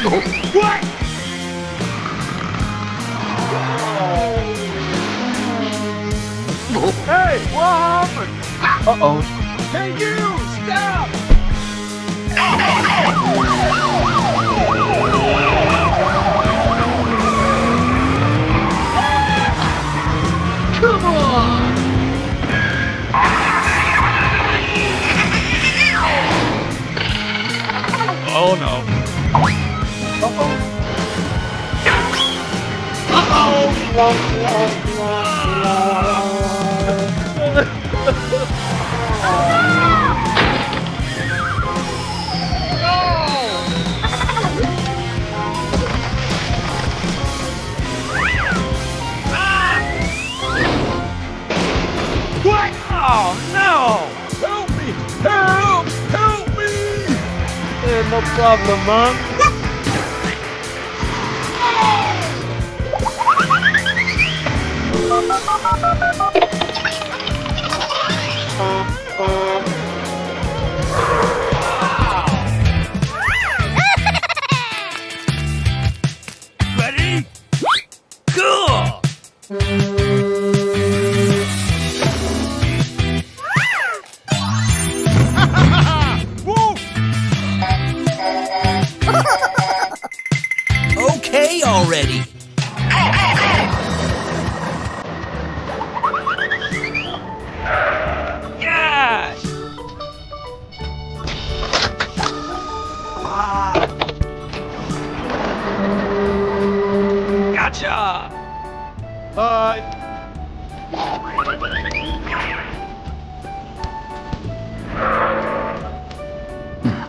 What? Hey, what happened? Uh-oh. Hey, you! Stop! Come on! Oh no. What? Oh no! Help me! Help! Help me! No problem, Mom. Ready? Cool! Woo! Okay already. Yes! Gotcha! Bye.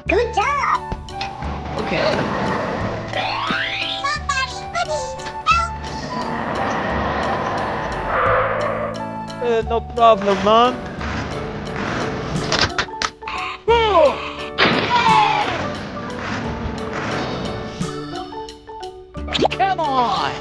Good job! Okay. Somebody please help me! No problem, Mom. Come on.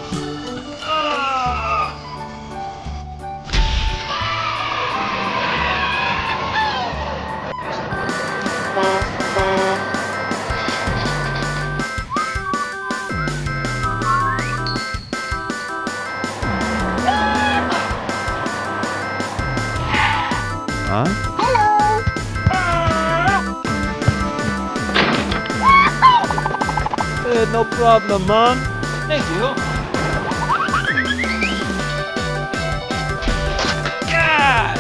Huh? Hello! No problem, Mom. Thank you. Yes!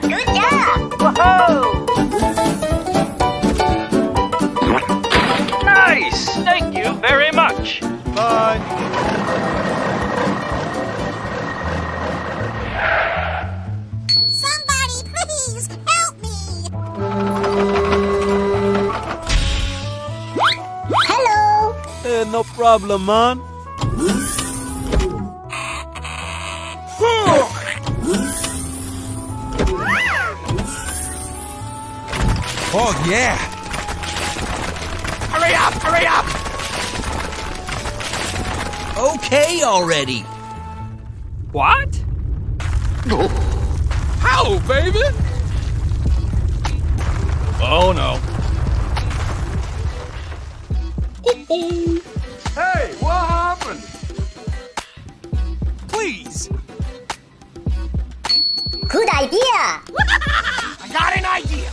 Good job! Nice! Thank you very much. Bye. Somebody please help me! Hello! No problem, Mom. Oh, yeah. Hurry up! Hurry up! Okay already. What? How, baby? Oh no. Hey, what happened? Please! Good idea! I got an idea!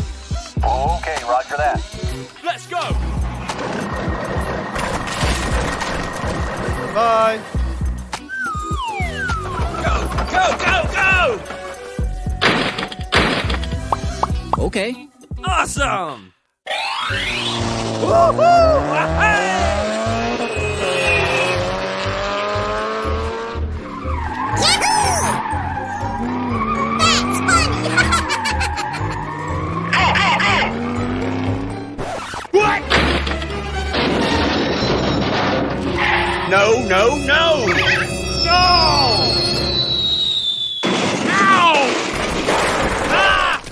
Okay, roger that. Let's go! Bye. Go! Okay. Awesome! Woohoo! Hey! That's funny! What? No! No! Ow! Ah!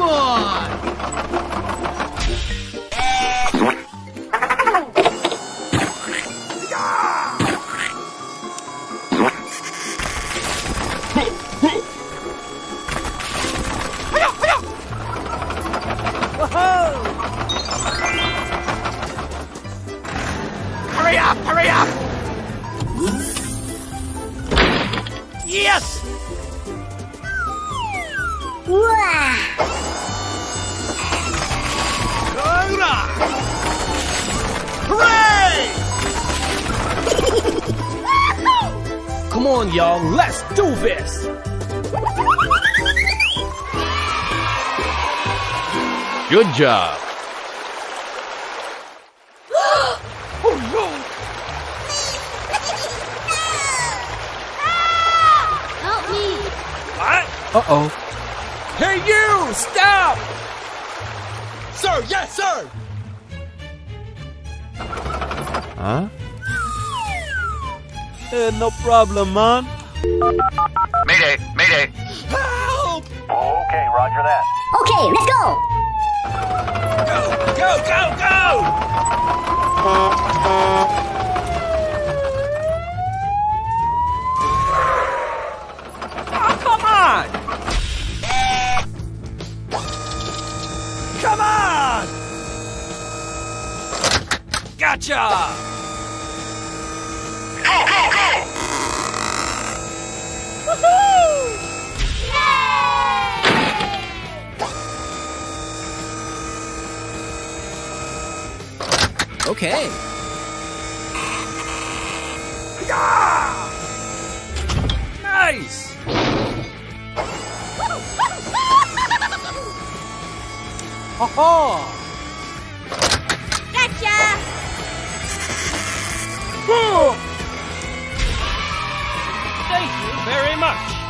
on! Hurry up! Hurry up! Yes! Wow. Hooray! Come on, y'all. Let's do this! Good job. Help me. What? Uh-oh. Hey, you! Stop! Sir, yes, sir! Huh? No problem, man. Mayday, mayday. Help! Okay, roger that. Okay, let's go. Go, go, go! Oh, come on! Come on! Gotcha! Okay. Nice! Ha-ha! Gotcha. Thank you very much.